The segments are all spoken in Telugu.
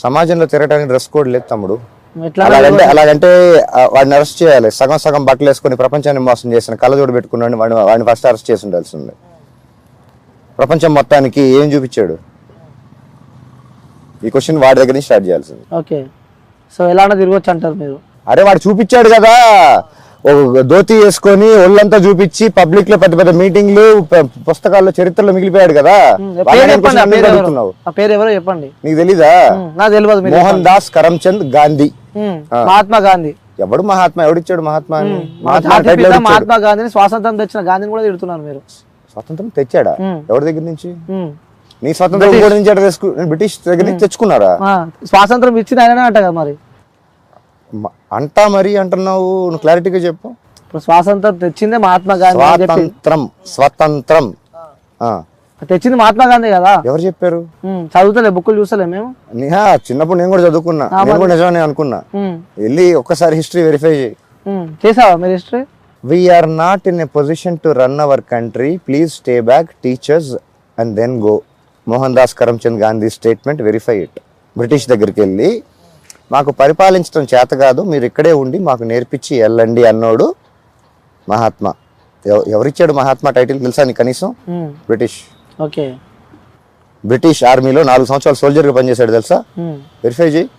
సమాజంలో తిరగడానికి డ్రెస్ కోడ్ లేదు తమ్ముడు. ఎట్లా అలాగంటే వాడిని అరెస్ట్ చేయాలి. సగం సగం బట్టలు వేసుకొని ప్రపంచాన్ని మోసం చేసిన కళ్ళజోడు పెట్టుకున్నాడు వాడిని ఫస్ట్ అరెస్ట్ చేసి ఉండాల్సింది. ప్రపంచం మొత్తానికి ఏం చూపించాడు? ఈ క్వశ్చన్ వాడి దగ్గర నుంచి స్టార్ట్ చేయాల్సింది. ఓకే, సో ఎలా తిరగొచ్చు అంటారు మీరు? అరే వాడు చూపించాడు కదా, ఒక ధోతి వేసుకొని ఒళ్ళంతా చూపించి పబ్లిక్ లో పెద్ద పెద్ద మీటింగ్లు పుస్తకాల్లో చరిత్రలో మిగిలిపోయాడు కదా. అడుగుతున్నావు ఆ పేరు ఎవరో చెప్పండి. నీకు తెలీదా? నాకు తెలియదు. మోహన్ దాస్ కరమ్చంద్ గాంధీ. మహాత్మా గాంధీ. ఎవడు మహాత్మా? ఎవడిచ్చాడు మహాత్మా అని? మహాత్మా గాంధీని స్వాతంత్రం తెచ్చిన గాంధీని కూడా తిడుతున్నారు మీరు. స్వాతంత్రం తెచ్చాడా? ఎవరి దగ్గర నుంచి? నీ స్వాతంత్రం బ్రిటిష్ దగ్గర నుంచి తెచ్చుకున్నారా? స్వాతంత్రం ఇచ్చింది ఆయననే అంట కదా మరి. అంటా మరి అంటున్నావు, నువ్వు క్లారిటీగా చెప్పు. స్వాతంత్రం తెచ్చిందే మహాత్మా గాంధీ. స్వతంత్రం తెచ్చింది మహాత్మా గాంధీ కదా. ఎవరు చెప్పారు? చదువుతలే, బుక్కులు చూస్తలే మేము. చిన్నప్పుడు నేను కూడా చదువుకున్నా, నేను కూడా నిజమే అనుకున్నా. వెళ్ళి ఒక్కసారి హిస్టరీ వెరిఫై చేయి. చేసావా మీరు history? We are not in a position to run our country. Please stay back, teach us and then go. Mohan Das Karamchand Gandhi statement, verify it. British దగ్గరికి వెళ్ళి మాకు పరిపాలించడం చేత కాదు, మీరు ఇక్కడే ఉండి మాకు నేర్పించి వెళ్ళండి అన్నోడు మహాత్మా. ఎవరిచ్చాడు మహాత్మా టైటిల్ తెలుసా నీకు కనీసం? బ్రిటిష్. ఓకే, బ్రిటిష్ ఆర్మీలో 4 సంవత్సరాలు సోల్జర్ గా పనిచేశాడు తెలుసా? వెరిఫై చేయి.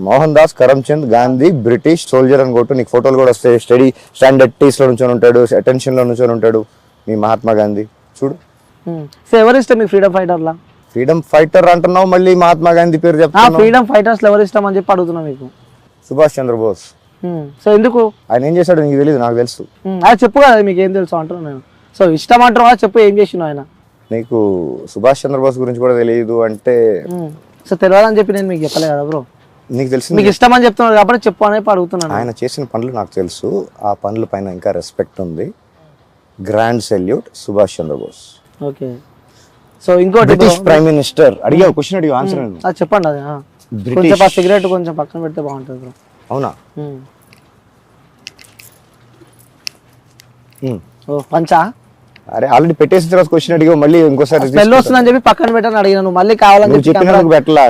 మోహన్ దాస్ కరమ్చంద్ గాంధీ బ్రిటిష్ సోల్జర్ అని కొట్టు, నీకు ఫోటోలు కూడా వస్తాయి. స్టడీ స్టాండర్డ్ టీస్ లో నుంచొని ఉంటాడు, అటెన్షన్ లో నుంచొని ఉంటాడు మీ మహాత్మా గాంధీ. చూడు. ఎవరు ఇష్టం మీకు ఫ్రీడమ్ ఫైటర్ లా? ఫ్రీడమ్ ఫైటర్ అంటున్నావు, మళ్ళీ మహాత్మా గాంధీ పేరు చెప్తాను. ఫ్రీడమ్ ఫైటర్స్ ఎవరు ఇష్టం అని చెప్పి అడుగుతున్నా మీకు. సుభాష్ చంద్రబోస్. సో ఎందుకు? ఆయన ఏం చేశాడు నీకు తెలియదు, నాకు తెలుసు. అది చెప్పు కదా, మీకు ఏం తెలుసు అంటున్నాను నేను. సో ఇష్టం అంటారు, చెప్పు ఏం చేసిన ఆయన. నీకు సుభాష్ చంద్రబోస్ గురించి కూడా తెలియదు అంటే? సో తెలియదని చెప్పి నేను మీకు చెప్పలే కదా బ్రో. నీకు తెలిసి మీకు ఇష్టం అని చెప్తున్నారు కాబట్టి చెప్పు అని అడుగుతున్నాను. ఆయన చేసిన పనులు నాకు తెలుసు, ఆ పనుల పైన ఇంకా రెస్పెక్ట్ ఉంది. Grand salute Subhash Chandra Bose. Okay, so ఇంకోటి బ్రిటిష్ ప్రైమ్ మినిస్టర్. అడిగావు క్వశ్చన్, అడిగావు ఆన్సర్. అది చెప్పండి. అది కొంచెం సిగరెట్ కొంచెం పక్కన పెడితే బాగుంటుంది బ్రో. అవునా? ఓ పంచా. అరే ఆల్రెడీ పెట్టేసిన తర్వాత క్వశ్చన్ అడిగావు, మళ్ళీ ఇంకోసారి స్మెల్ వస్తుందని చెప్పి పక్కన పెట్టని అడిగినాను, మళ్ళీ కావాలని చెప్పినందుకు పెట్టలా.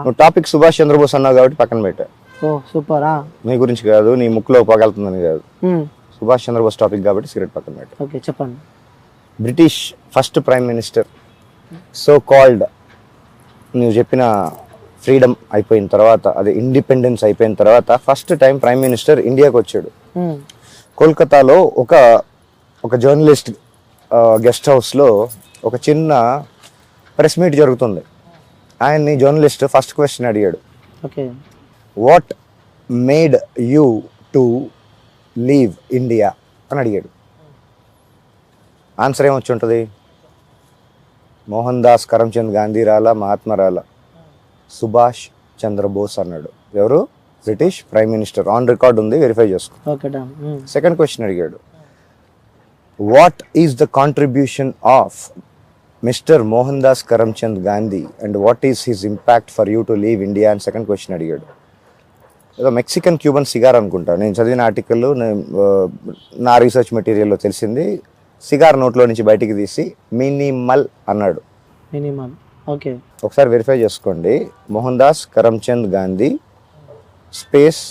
నువ్వు టాపిక్ సుభాష్ చంద్రబోస్ అన్నావు కాబట్టి పక్కన పెట్టా. ఓ సూపర్. నీ గురించి కాదు, నీ ముక్కులో పగలుతుందని కాదు, సుభాష్ చంద్రబోస్ టాపిక్ కాబట్టి సిగరెట్ పక్కన పెట్టా. ఓకే చెప్పండి. British first prime minister, so called. నువ్వు చెప్పిన ఫ్రీడమ్ అయిపోయిన తర్వాత, అది ఇండిపెండెన్స్ అయిపోయిన తర్వాత ఫస్ట్ టైం ప్రైమ్ మినిస్టర్ ఇండియాకి వచ్చాడు. కోల్కతాలో ఒక జర్నలిస్ట్ గెస్ట్ హౌస్లో ఒక చిన్న ప్రెస్ మీట్ జరుగుతుంది. ఆయన్ని జర్నలిస్ట్ ఫస్ట్ క్వశ్చన్ అడిగాడు. Okay, what made you to leave India అని అడిగాడు. ఆన్సర్ ఏమొచ్చి ఉంటుంది? మోహన్ దాస్ కరమ్చంద్ గాంధీ రాలా, మహాత్మా రాలా, సుభాష్ చంద్రబోస్ అన్నాడు. ఎవరు? British prime minister. On record ఉంది, వెరిఫై చేసుకో. సెకండ్ క్వశ్చన్ అడిగాడు, what is the contribution of mister Mohan Das Karamchand Gandhi and what is his impact for you to leave India అని సెకండ్ క్వశ్చన్ అడిగాడు. ఏదో మెక్సికన్ క్యూబన్ సిగార్ అనుకుంటా, నేను చదివిన ఆర్టికల్, నా రీసెర్చ్ మెటీరియల్లో తెలిసింది. సిగార్ నోట్లో నుంచి బయటికి తీసి మినిమల్ అన్నాడు. మినిమల్. ఓకే, ఒకసారి వెరిఫై చేసుకోండి. Mohandas Karamchand Gandhi space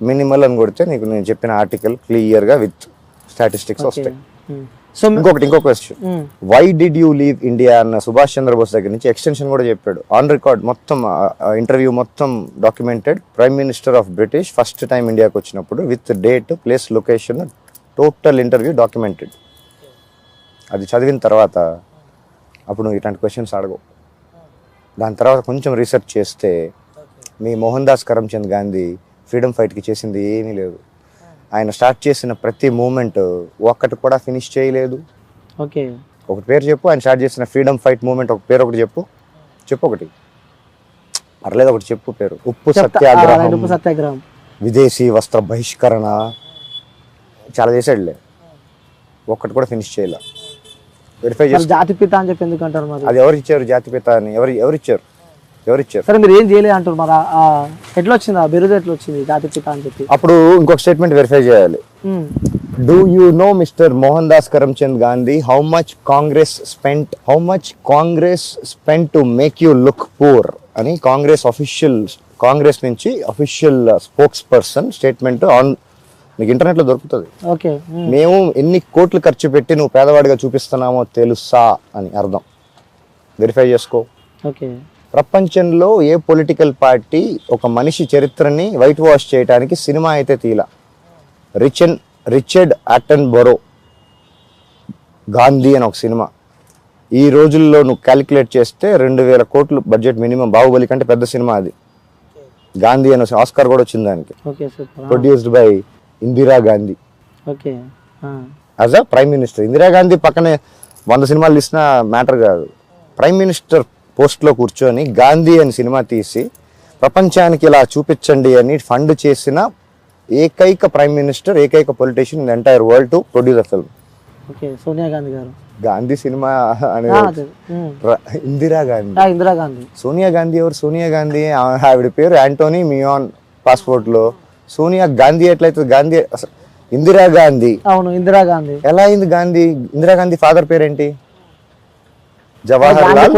minimal అని కొడితే నీకు నేను చెప్పిన ఆర్టికల్ క్లియర్ గా విత్ స్టాటిస్టిక్స్ వస్తాయి. ఇంకో question, why did you leave India అన్న సుభాష్ చంద్రబోస్ దగ్గర నుంచి ఎక్స్టెన్షన్ కూడా చెప్పాడు. ఆన్ రికార్డ్ మొత్తం, ఇంటర్వ్యూ మొత్తం documented. Prime minister of British first time ఇండియాకి వచ్చినప్పుడు with date, place, location, total interview documented. అది చదివిన తర్వాత అప్పుడు నువ్వు ఇట్లాంటి క్వశ్చన్స్ అడగవు. దాని తర్వాత కొంచెం రీసెర్చ్ చేస్తే మీ మోహన్ దాస్ కరమ్చంద్ గాంధీ ఫ్రీడమ్ ఫైట్కి చేసింది ఏమీ లేదు. ఆయన స్టార్ట్ చేసిన ప్రతి మూమెంట్ ఒక్కటి కూడా ఫినిష్ చేయలేదు. ఓకే, ఒక పేరు చెప్పు, ఆయన స్టార్ట్ చేసిన ఫ్రీడమ్ ఫైట్ మూమెంట్ ఒక పేరు ఒకటి చెప్పు ఒకటి. పర్లేదు, ఒకటి చెప్పు పేరు. ఉప్పు సత్యాగ్రహం, విదేశీ వస్త్ర బహిష్కరణ, చాలా చేసాడులే, ఒక్కటి కూడా ఫినిష్ చేయలే. వెరిఫై చేసి జాతిపిత అని చెప్పి ఎందుకంటారు మరి? అది ఎవరు ఇచ్చారు జాతిపిత అని? ఎవరు ఇచ్చారు? ఎవరిచ్చారు? సరే మీరు ఏం చేయలేదు అంటారు మరి ఎట్లా వచ్చింది ఆ బిరుదు, ఎట్లా వచ్చింది జాతిపిత అని చెప్పి? అప్పుడు ఇంకొక స్టేట్మెంట్ వెరిఫై చేయాలి. Do you know mister Mohan Das Karamchand Gandhi how much Congress spent to make you look poor అని కాంగ్రెస్ నుంచి official spokes person statement on మీకు ఇంటర్నెట్ లో దొరుకుతుంది. ఓకే. మేము ఎన్ని కోట్లు ఖర్చు పెట్టి నువ్వు పేదవాడిగా చూపిస్తున్నామో తెలుసా అని అర్థం. వెరిఫై చేసుకో. ఓకే. ప్రపంచంలో ఏ పొలిటికల్ పార్టీ ఒక మనిషి చరిత్రని వైట్ వాష్ చేయడానికి సినిమా అయితే తీలా. రిచర్డ్ అటెన్బరో గాంధీ అని ఒక సినిమా ఈ రోజుల్లో నువ్వు క్యాలిక్యులేట్ చేస్తే 2000 కోట్లు బడ్జెట్ మినిమం. బాహుబలి కంటే పెద్ద సినిమా అది. గాంధీ అని ఆస్కార్ కూడా వచ్చింది దానికి. Produced by Indira Gandhi as a prime minister. Indira Gandhi పక్కనే 100 సినిమాలు తీసిన మ్యాటర్ కాదు. ప్రైమ్ మినిస్టర్ పోస్ట్లో కూర్చొని గాంధీ అని సినిమా తీసి ప్రపంచానికి ఇలా చూపించండి అని ఫండ్ చేసిన ఏకైక ప్రైమ్ మినిస్టర్, ఏకైక politician in entire world to produce a film. Sonia Gandhi గారు. గాంధీ సినిమా అనేది ఇందిరాగాంధీ. సోనియా గాంధీ ఎవరు? సోనియా గాంధీ ఆవిడ పేరు యాంటోనీ మియాన్ పాస్పోర్ట్ లో. సోనియా గాంధీ ఎట్లయితుంది? గాంధీ అసలు ఇందిరాగాంధీ. అవును, ఇందిరాగాంధీ. ఎలా అయింది గాంధీ? ఇందిరాగాంధీ ఫాదర్ పేరేంటి? జవహర్ లాల్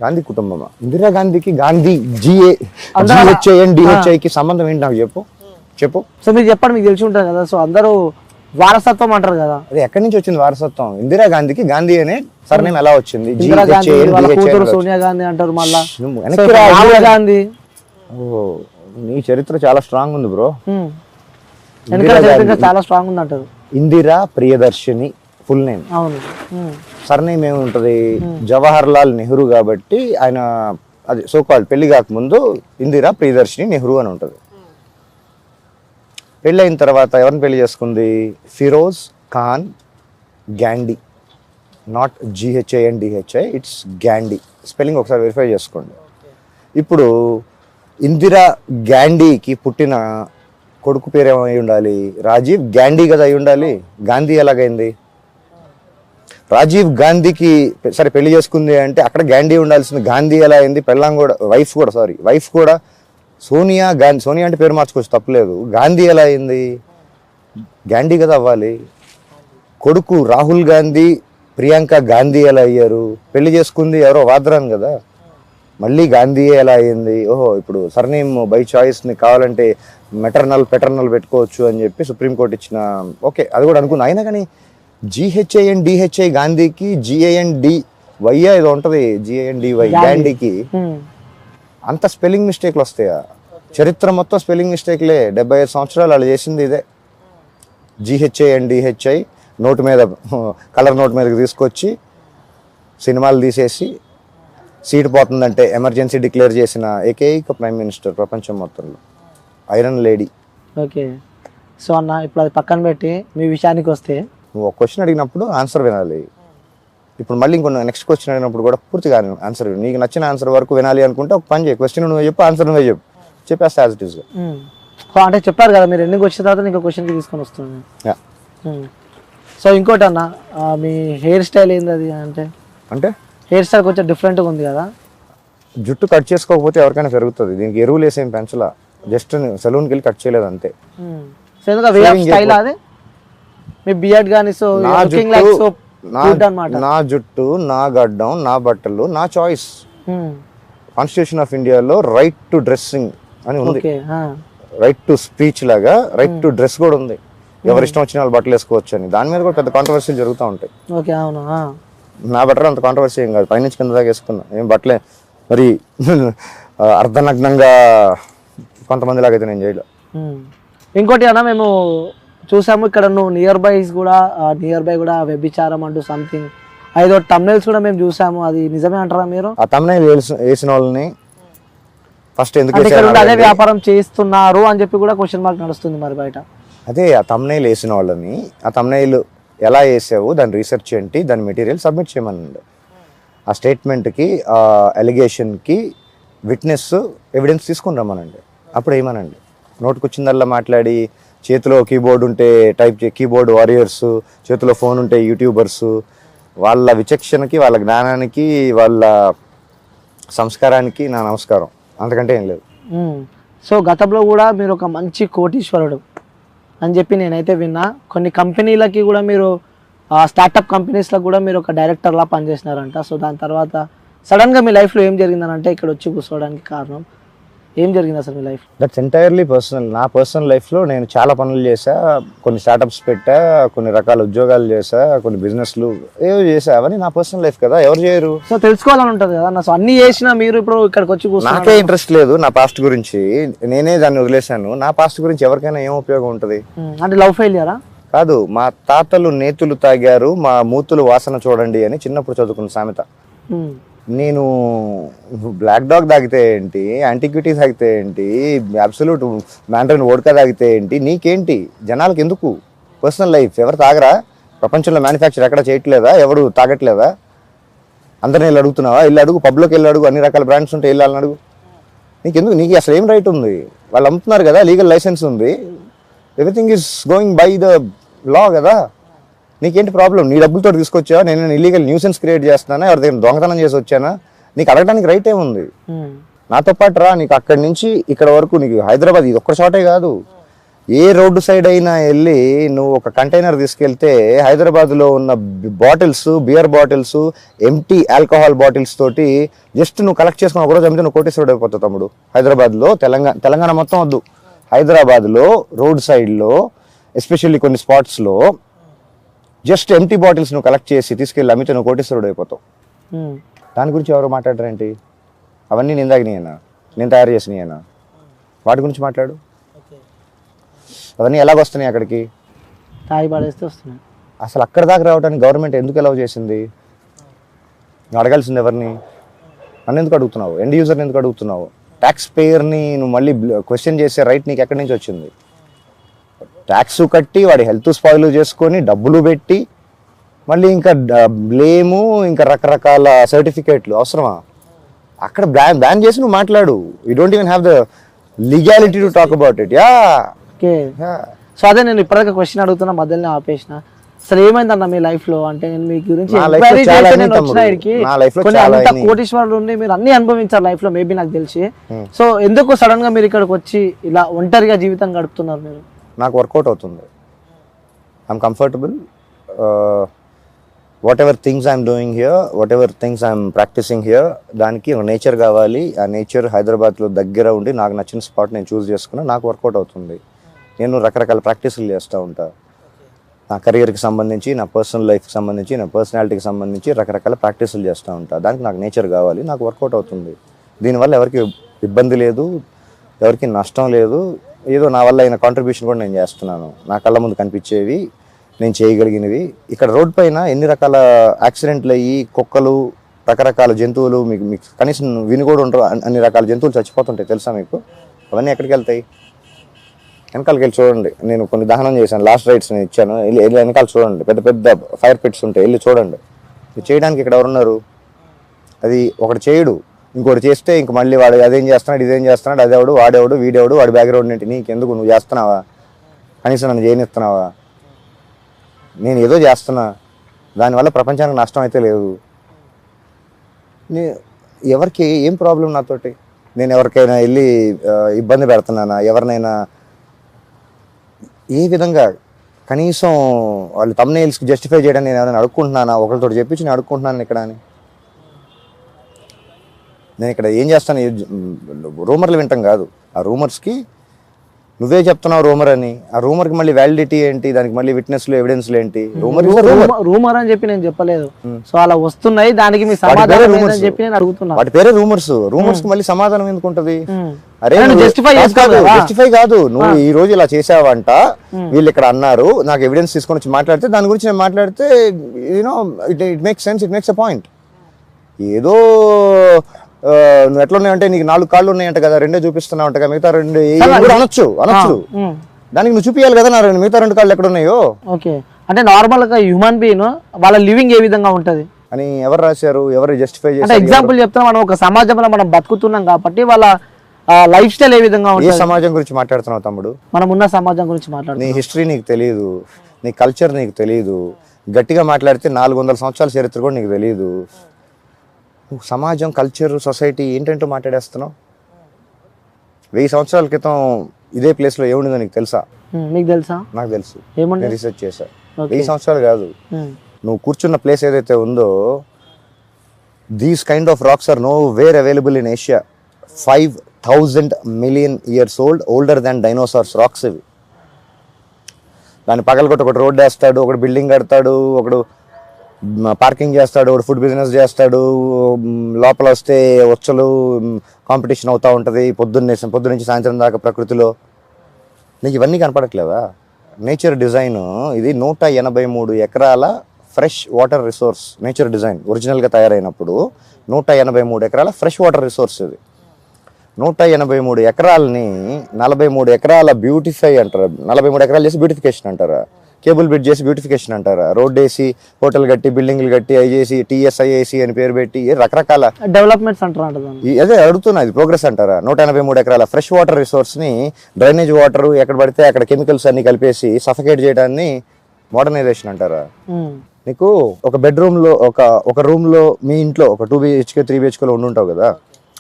గాంధీ కుటుంబమా? ఇందిరాగాంధీకి గాంధీ GHI కి సంబంధం ఏంటి నాకు చెప్పు. సో మీరు చెప్పండి, మీకు తెలిసి ఉంటారు కదా. సో అందరూ వారసత్వం అంటారు కదా, అది ఎక్కడి నుంచి వచ్చింది వారసత్వం? ఇందిరాగాంధీకి గాంధీ అనే సర్నేమ్ ఎలా వచ్చింది? సోనియా గాంధీ అంటారు మళ్ళా. రాహుల్ గాంధీ. ఓ, నీ చరిత్ర చాలా స్ట్రాంగ్ ఉంది బ్రో. చాలా స్ట్రాంగ్ ఉంది అంటారు. Indira Priyadarshini full name. అవును. సర్నేమ్ ఏముంటది? జవహర్ లాల్ నెహ్రూ కాబట్టి ఆయన అది సోకాల్ పెళ్లి కాకముందు ఇందిరా ప్రియదర్శిని నెహ్రూ అని ఉంటది. పెళ్ళి అయిన తర్వాత ఎవరిని పెళ్లి చేసుకుంది? Feroze Khan Gandhi. Not GHI, it's Gandhi. Spelling ఒకసారి వెరిఫై చేసుకోండి. ఇప్పుడు ఇందిరా గాంధీకి పుట్టిన కొడుకు పేరు ఏమై ఉండాలి? రాజీవ్ గాంధీ కదా అయి ఉండాలి. గాంధీ ఎలాగైంది? రాజీవ్ గాంధీకి సరే పెళ్లి చేసుకుంది అంటే అక్కడ గాంధీ ఉండాల్సింది. గాంధీ ఎలా అయింది? పెళ్ళాం కూడా వైఫ్ కూడా సోనియా గాంధీ. సోనియా అంటే పేరు మార్చుకోవచ్చు, తప్పలేదు. గాంధీ ఎలా అయింది? గాంధీ కదా అవ్వాలి. కొడుకు రాహుల్ గాంధీ, ప్రియాంక గాంధీ ఎలా అయ్యారు? పెళ్లి చేసుకుంది ఎవరో వాద్రాన్ కదా, మళ్ళీ గాంధీ ఎలా అయ్యింది? ఓహో, ఇప్పుడు సర్నేమ్ బై చాయిస్ని కావాలంటే మెటర్నల్ పెట్టుకోవచ్చు అని చెప్పి సుప్రీంకోర్టు ఇచ్చిన. ఓకే, అది కూడా అనుకున్నా. అయినా కానీ GHI గాంధీకి GANDY ఏదో ఉంటుంది. GANDY గాంధీకి అంత స్పెల్లింగ్ మిస్టేక్లు వస్తాయా? చరిత్ర మొత్తం స్పెల్లింగ్ మిస్టేక్లే. 75 సంవత్సరాలు వాళ్ళు చేసింది ఇదే. GHI నోటు మీద, కలర్ నోటు మీదకి తీసుకొచ్చి సినిమాలు తీసేసి సీట్ పోతుందంటే ఎమర్జెన్సీ డిక్లేర్ చేసిన ఏకైక ప్రైమ్ మినిస్టర్ ప్రపంచం మొత్తంలో. Iron lady. ఓకే. సో అన్న, ఇప్పుడు అది పక్కన పెట్టి మీ విషయానికి వస్తే, నువ్వు ఒక క్వశ్చన్ అడిగినప్పుడు ఆన్సర్ వినాలి. ఇప్పుడు మళ్ళీ ఇంకో నెక్స్ట్ క్వశ్చన్ అడిగినప్పుడు కూడా పూర్తిగా ఆన్సర్ నీకు నచ్చిన ఆన్సర్ వరకు వినాలి అనుకుంటే ఒక పని చేయి. క్వశ్చన్ నువ్వు చెప్పు, ఆన్సర్ నువ్వే చెప్పేస్తే యాజ్ ఇట్ ఈస్. అంటే చెప్పారు కదా మీరు, ఎన్ని వచ్చిన తర్వాత ఇంకో క్వశ్చన్కి తీసుకొని వస్తున్నాను. సో ఇంకోటి అన్న, మీ హెయిర్ స్టైల్ ఏంది? అది అంటే హెయిర్ స్టైల్ కొంచెం డిఫరెంట్గా ఉంది కదా. జుట్టు కట్ చేసుకోకపోతే ఎవరికైనా పెరుగుతుంది. దీనికి ఎరువులు వేసేం పెంచలా, జస్ట్ సెలూన్కి వెళ్ళి కట్ చేయలేదు అంతే. అదే మీ బియర్డ్ కానీ. సో నా జుట్టు, నా గడ్డం, నా బట్టలు, నా చాయిస్. కాన్స్టిట్యూషన్ ఆఫ్ ఇండియాలో రైట్ టు డ్రెస్సింగ్ అని ఉంది. రైట్ టు స్పీచ్ లాగా రైట్ టు డ్రెస్ కూడా ఉంది. ఎవరి ఇష్టం వచ్చిన వాళ్ళు బట్టలు వేసుకోవచ్చు అని. దాని మీద కూడా పెద్ద కాంట్రవర్సీలు జరుగుతూ ఉంటాయి. నా బట్టలు అంత కాంట్రవర్సీ ఏం కాదు. పైనుంచి కింద దాకా వేసుకున్నా, ఏం బట్టలే మరి అర్ధనగ్నంగా కొంతమంది లాగైతే నేను చేయలే. ఇంకోటి అన్న, మేము చూసాము ఇక్కడ నువ్వు నియర్ బై కూడా వ్యభిచారం అంటూ సంథింగ్ ఐదో తమ్నైల్స్ కూడా మేము చూసాము. అది నిజమే అంటారా మీరు? ఆ తమ్నైల్ వేసిన వాళ్ళని ఫస్ట్ ఎందుకు అదే వ్యాపారం చేస్తున్నారు అని చెప్పి కూడా క్వశ్చన్ మార్క్ నడుస్తుంది మరి బయట. అదే ఆ తమ్నైల్ వేసిన వాళ్ళని, ఆ తమ్నైల్ ఎలా వేసావు, దాని రీసెర్చ్ ఏంటి, దాని మెటీరియల్ సబ్మిట్ చేయమనండి. ఆ స్టేట్మెంట్కి, ఆ ఎలిగేషన్కి విట్నెస్ ఎవిడెన్స్ తీసుకుని రమ్మనండి. అప్పుడు ఏమనండి, నోటుకొచ్చిందల్లా మాట్లాడి చేతిలో కీబోర్డ్ ఉంటే కీబోర్డ్ వారియర్స్, చేతిలో ఫోన్ ఉంటే యూట్యూబర్స్, వాళ్ళ విచక్షణకి, వాళ్ళ జ్ఞానానికి, వాళ్ళ సంస్కారానికి నా నమస్కారం, అంతకంటే ఏం లేదు. సో గతంలో కూడా మీరు ఒక మంచి కోటీశ్వరుడు అని చెప్పి నేనైతే విన్నా. కొన్ని కంపెనీలకి కూడా మీరు స్టార్టప్ కంపెనీస్లో కూడా మీరు ఒక డైరెక్టర్లా పనిచేసినారంట. సో దాని తర్వాత సడన్గా మీ లైఫ్లో ఏం జరిగిందనంటే ఇక్కడ వచ్చి కూర్చోవడానికి కారణం ఏం జరిగింది అసలు మీ లైఫ్? That's entirely personal. నా పర్సనల్ లైఫ్లో నేను చాలా పనులు చేశా, కొన్ని స్టార్టప్స్ పెట్టా, కొన్ని రకాల ఉద్యోగాలు చేశా, కొన్ని బిజినెస్లు ఏవో చేసా. అవన్నీ నా పర్సనల్ లైఫ్ కదా, ఎవరు చేయరు. సో తెలుసుకోవాలని ఉంటుంది కదా నా. సో అన్ని చేసినా మీరు ఇప్పుడు ఇక్కడికి వచ్చి నాకే ఇంట్రెస్ట్ లేదు నా పాస్ట్ గురించి, నేనే దాన్ని వదిలేశాను. నా పాస్ట్ గురించి ఎవరికైనా ఏం ఉపయోగం ఉంటుంది? అంటే లవ్ ఫెయిలియరా? కాదు, మా తాతలు నేతులు తాగారు, మా మూతులు వాసన చూడండి అని చిన్నప్పుడు చదువుకున్న సామెత. నేను బ్లాక్ డాగ్ తాగితే ఏంటి, యాంటిక్విటీ తాగితే ఏంటి, అబ్సల్యూట్ మ్యాండ్రైన్ వోడ్కా తాగితే ఏంటి, నీకేంటి? జనాలకు ఎందుకు పర్సనల్ లైఫ్? ఎవరు తాగరా? ప్రపంచంలో మ్యానుఫ్యాక్చర్ ఎక్కడ చేయట్లేదా? ఎవరు తాగట్లేదా? అందరిని వెళ్ళి అడుగుతున్నావా? వెళ్ళి అడుగు, పబ్లోకి వెళ్ళి అడుగు, అన్ని రకాల బ్రాండ్స్ ఉంటే వెళ్ళాలని అడుగు. నీకెందుకు? నీకు అసలు ఏం రైట్ ఉంది? వాళ్ళు అమ్ముతున్నారు కదా, లీగల్ లైసెన్స్ ఉంది, everything is going by the law కదా. నీకేంటి ప్రాబ్లం? నీ డబ్బులతో తీసుకొచ్చావా? నేను ఇల్లీగల్ న్యూసెన్స్ క్రియేట్ చేస్తున్నానా? ఎవరి దగ్గర దొంగతనం చేసి వచ్చానా? నీకు అడగడానికి రైట్ ఏముంది? నాతో పాటు రా, నీకు అక్కడి నుంచి ఇక్కడ వరకు, నీకు హైదరాబాద్ ఇది ఒక్క చోటే కాదు, ఏ రోడ్డు సైడ్ అయినా వెళ్ళి నువ్వు ఒక కంటైనర్ తీసుకెళ్తే హైదరాబాద్లో ఉన్న bottles, beer bottles, empty alcohol bottles తోటి జస్ట్ నువ్వు కలెక్ట్ చేసుకుని ఒకరోజు అమ్మితే నువ్వు కోటేశ్వరుడు అయిపోతావు తమ్ముడు. హైదరాబాద్లో, తెలంగాణ మొత్తం వద్దు, హైదరాబాద్లో రోడ్ సైడ్లో ఎస్పెషల్లీ కొన్ని స్పాట్స్లో జస్ట్ ఎంటీ బాటిల్స్ నువ్వు కలెక్ట్ చేసి తీసుకెళ్ళి అమ్మితే నువ్వు కోటేశ్వరుడు అయిపోతావు. దాని గురించి ఎవరు మాట్లాడరేంటి? అవన్నీ నేను తాగినాయనా, నేను తయారు చేసినాయనా? వాటి గురించి మాట్లాడు. అవన్నీ ఎలాగొస్తున్నాయి అక్కడికి? తాగి పడేస్తే వస్తున్నాయి. అసలు అక్కడ దాకా రావడానికి గవర్నమెంట్ ఎందుకు అలౌ చేసింది? నువ్వు అడగాల్సింది ఎవరిని? నన్ను ఎందుకు అడుగుతున్నావు? ఎండ్ యూజర్ని ఎందుకు అడుగుతున్నావు? ట్యాక్స్ పేయర్ని నువ్వు మళ్ళీ క్వశ్చన్ చేసే రైట్ నీకు ఎక్కడి నుంచి వచ్చింది? ట్యాక్స్ కట్టి వాడి హెల్త్ స్పాయిల్ చేసుకొని డబ్బులు పెట్టి మళ్ళీ ఇంకా బ్లేము, ఇంకా రకరకాల సర్టిఫికేట్లు అవసరమా? అక్కడ బ్యాన్ చేసి నువ్వు మాట్లాడు. You don't even have the legality to talk about it. Yeah okay. So అదే నేను ఇప్పటిదాకా క్వశ్చన్ అడుగుతున్నా, మధ్యలో ఆపేసిన. అసలు ఏమైందన్న మీ లైఫ్ లో? అంటే నేను మీ గురించి కోటీశ్వరులు ఉండి మీరు అన్ని అనుభవించారు లైఫ్ లో మేబీ నాకు తెలిసి. సో ఎందుకు సడన్ గా మీరు ఇక్కడికి వచ్చి ఇలా ఒంటరిగా జీవితం గడుపుతున్నారు మీరు? నాకు వర్కౌట్ అవుతుంది. I'm comfortable. Whatever things I'm doing here, whatever things I'm practising here, దానికి ఒక నేచర్ కావాలి. ఆ నేచర్ హైదరాబాద్లో దగ్గర ఉండి నాకు నచ్చిన స్పాట్ నేను చూస్ చేసుకున్నా, నాకు వర్కౌట్ అవుతుంది. నేను రకరకాల ప్రాక్టీసులు చేస్తూ ఉంటా. నా కెరియర్కి సంబంధించి, నా పర్సనల్ లైఫ్కి సంబంధించి, నా పర్సనాలిటీకి సంబంధించి రకరకాల ప్రాక్టీసులు చేస్తూ ఉంటా. దానికి నాకు నేచర్ కావాలి, నాకు వర్కౌట్ అవుతుంది. దీనివల్ల ఎవరికి ఇబ్బంది లేదు, ఎవరికి నష్టం లేదు. ఏదో నా వల్ల అయిన కాంట్రిబ్యూషన్ కూడా నేను చేస్తున్నాను. నా కళ్ళ ముందు కనిపించేవి, నేను చేయగలిగినవి. ఇక్కడ రోడ్ పైన ఎన్ని రకాల యాక్సిడెంట్లు అయ్యి, కుక్కలు, రకరకాల జంతువులు, మీకు కనీసం విని కూడా ఉంటారు, అన్ని రకాల జంతువులు చచ్చిపోతుంటాయి తెలుసా మీకు? అవన్నీ ఎక్కడికి వెళ్తాయి? వెనకాలకి వెళ్ళి చూడండి. నేను కొన్ని దహనం చేశాను, లాస్ట్ రైట్స్ నేను ఇచ్చాను. వెళ్ళి వెనకాల చూడండి, పెద్ద పెద్ద ఫైర్ పిట్స్ ఉంటాయి, వెళ్ళి చూడండి. ఇది చేయడానికి ఇక్కడ ఎవరున్నారు? అది ఒకటి చేయడు, ఇంకోటి చేస్తే ఇంక మళ్ళీ వాడు అదేం చేస్తున్నాడు, ఇదేం చేస్తున్నాడు, అదేవాడు, వాడేవాడు, వీడేవాడు, వాడి బ్యాక్గ్రౌండ్ ఏంటి, నీకెందుకు? నువ్వు చేస్తున్నావా? కనీసం నన్ను చేయనిస్తున్నావా? నేను ఏదో చేస్తున్నా, దానివల్ల ప్రపంచానికి నష్టం అయితే లేదు. ఎవరికి ఏం ప్రాబ్లం నాతోటి? నేను ఎవరికైనా వెళ్ళి ఇబ్బంది పెడుతున్నానా? ఎవరినైనా ఏ విధంగా కనీసం వాళ్ళు థంబ్నెయిల్స్కి జస్టిఫై చేయడానికి నేను ఎవరైనా అడుక్కుంటున్నానా? ఒకరితో చెప్పించి నేను అడుక్కుంటున్నాను ఇక్కడ అని. నేను ఇక్కడ ఏం చేస్తాను? రూమర్లు వింటాం కాదు, ఆ రూమర్స్కి నువ్వే చెప్తున్నావు రూమర్ అని. ఆ రూమర్కి మళ్ళీ వ్యాలిడిటీ ఏంటి? దానికి మళ్ళీ విట్నెస్లు, ఎవిడెన్స్లు ఏంటి? రూమర్ అని చెప్పి నేను చెప్పలేదు. సో అలా వస్తున్నాయి, దానికి మీ సమాధానం ఏంటని చెప్పి నేను అడుగుతున్నా. వాటి పేరే రూమర్స్. రూమర్స్ కి మళ్ళీ సమాధానం ఎందుకు ఉంటది? అరే జస్టిఫై కాదు, నువ్వు ఈ రోజు ఇలా చేసావంట, వీళ్ళు ఇక్కడ అన్నారు, నాకు ఎవిడెన్స్ తీసుకొని వచ్చి మాట్లాడితే దాని గురించి నేను మాట్లాడితే you know it makes sense, it makes a point. ఏదో నువ్వు ఎట్లా ఉన్నాయంటే నీకు 4 కాళ్ళు ఉన్నాయంట కదా, 2 చూపిస్తున్నావు అంట, మిగతా 2 అనొచ్చు. దానికి నువ్వు చూపించాలి కదా, నా మిగతా 2 కాళ్ళు ఎక్కడ ఉన్నాయో. ఓకే, అంటే నార్మల్ గా హ్యూమన్ బీయింగ్ వాళ్ళ లివింగ్ ఏ విధంగా ఉంటది అని ఎవరు రాశారు? ఎవరు జస్టిఫై చేశారు? ఎగ్జాంపుల్ చెప్తున్నా, మనం ఒక సమాజంలో మనం బతుకుతున్నాం కాబట్టి వాళ్ళ లైఫ్ స్టైల్ ఏ విధంగా ఉంటుంది? ఏ సమాజం గురించి మాట్లాడుతున్నావు తమ్ముడు? మనం ఉన్న సమాజం గురించి మాట్లాడుతున్నాం. నీ హిస్టరీ నీకు తెలియదు, నీ కల్చర్ నీకు తెలియదు. గట్టిగా మాట్లాడితే 400 సంవత్సరాల చరిత్ర కూడా నీకు తెలియదు. నువ్వు సమాజం, కల్చర్, సొసైటీ ఏంటంటూ మాట్లాడేస్తున్నావు. 1000 సంవత్సరాల క్రితం ఇదే ప్లేస్లో ఏముండిందో నీకు తెలుసా? మీకు తెలుసా? నాకు తెలుసు, ఏముంది? నేను రీసెర్చ్ చేశా. 1000 సంవత్సరాలు కాదు, నువ్వు కూర్చున్న ప్లేస్ ఏదైతే ఉందో, these kind of rocks are nowhere available in Asia. 5,000 million years older than dinosaurs rocks ఇవి. దాన్ని పగలగొట్టి ఒకటి రోడ్ వేస్తాడు, ఒకటి బిల్డింగ్ కడతాడు, ఒకడు పార్కింగ్ చేస్తాడు, ఒకటి ఫుడ్ బిజినెస్ చేస్తాడు. లోపల వస్తే వచ్చలు కాంపిటీషన్ అవుతూ ఉంటుంది పొద్దున్న నుంచి సాయంత్రం దాకా ప్రకృతిలో. నీకు ఇవన్నీ కనపడట్లేదా? నేచర్ డిజైన్ ఇది 183 ఎకరాల fresh water resource. Nature design ఒరిజినల్గా తయారైనప్పుడు 183 ఎకరాల ఫ్రెష్ వాటర్ రిసోర్స్ ఇది. 183 ఎకరాలని 43 ఎకరాల బ్యూటిఫై అంటారు. 43 ఎకరాలు చేసి బ్యూటిఫికేషన్ అంటారా? కేబుల్ బ్రిడ్జ్ చేసి బ్యూటిఫికేషన్ అంటారా? రోడ్ వేసి, హోటల్ కట్టి, బిల్డింగ్లు కట్టి, ఐజేసి, TSIAC అని పేరు పెట్టి రకరకాల డెవలప్మెంట్స్ అంటారు. అదే అడుగుతున్నా, ఇది ప్రోగ్రెస్ అంటారా? 183 ఎకరాల ఫ్రెష్ వాటర్ రిసోర్స్ని, డ్రైనేజ్ వాటర్ ఎక్కడ పడితే అక్కడ కెమికల్స్ అన్ని కలిపేసి సఫకేట్ చేయడాన్ని మోడర్నైజేషన్ అంటారా? నీకు ఒక బెడ్రూమ్లో ఒక రూమ్లో మీ ఇంట్లో ఒక 2 BHK 3 BHKలో ఉండుంటావు కదా.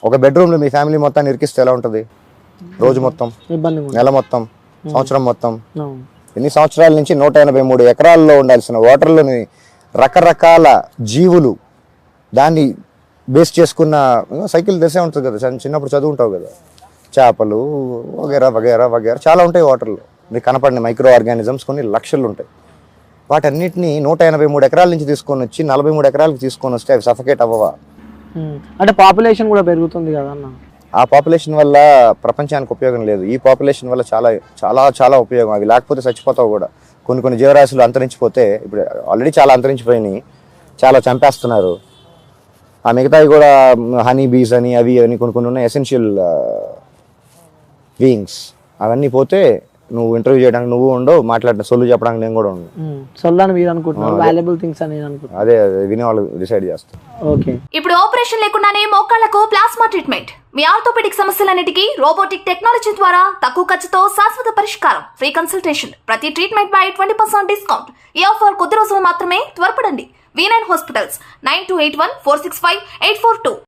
ఒక బెడ్రూమ్లో మీ ఫ్యామిలీ మొత్తాన్ని ఇరికిస్తే ఎలా ఉంటుంది? రోజు మొత్తం, నెల మొత్తం, సంవత్సరం మొత్తం. ఎన్ని సంవత్సరాల నుంచి 183 ఎకరాల్లో ఉండాల్సిన వాటర్లోని రకరకాల జీవులు, దాన్ని బేస్ చేసుకున్న సైకిల్ తెలిసే ఉంటుంది కదా, చిన్నప్పుడు చదువుంటావు కదా, చేపలు వగేరా వగేరా వగేరా చాలా ఉంటాయి వాటర్లో. మీకు కనపడిన మైక్రో ఆర్గానిజమ్స్ కొన్ని లక్షలు ఉంటాయి. వాటన్నిటిని 183 ఎకరాల నుంచి తీసుకొని వచ్చి 43 ఎకరాలకు తీసుకొని వస్తే అవి సఫకేట్ అవ్వవా? అంటే పాపులేషన్ కూడా పెరుగుతుంది కదా అన్న. ఆ పాపులేషన్ వల్ల ప్రపంచానికి ఉపయోగం లేదు, ఈ పాపులేషన్ వల్ల చాలా చాలా చాలా ఉపయోగం. అవి లేకపోతే చచ్చిపోతావు కూడా. కొన్ని జీవరాశులు అంతరించిపోతే, ఇప్పుడు ఆల్రెడీ చాలా అంతరించిపోయినాయి, చాలా చంపేస్తున్నారు. ఆ మిగతావి కూడా హనీ బీస్ అని అవి అని కొన్ని ఉన్నాయి, ఎసెన్షియల్ బీయింగ్స్. అవన్నీ పోతే నువ్వు ఇంటర్వ్యూ చేయడానికి నువ్వు ఉండవు, మాట్లాడిన సొల్లు చెప్పడానికి నేను కూడా ఉండవు. సొల్లని మీరు అనుకుంటున్నారు, వాల్యుబుల్ థింగ్స్ అని నేను అనుకుంటున్నాను. అదే వినే వాళ్ళు డిసైడ్ చేస్తారు. ఓకే. ఇప్పుడు ఆపరేషన్ లేకుండానే మోకాళ్లకు ప్లాస్మా ట్రీట్మెంట్. మీ ఆర్థోపెడిక్ సమస్యలన్నిటికీ రోబోటిక్ టెక్నాలజీ ద్వారా తక్కువ ఖర్చుతో శాశ్వత పరిష్కారం. Free consultation. ప్రతి ట్రీట్మెంట్ పై 20% డిస్కౌంట్. ఈ ఆఫర్ కొద్ది రోజులు మాత్రమే. త్వరపడండి. V9 hospitals 9281465842.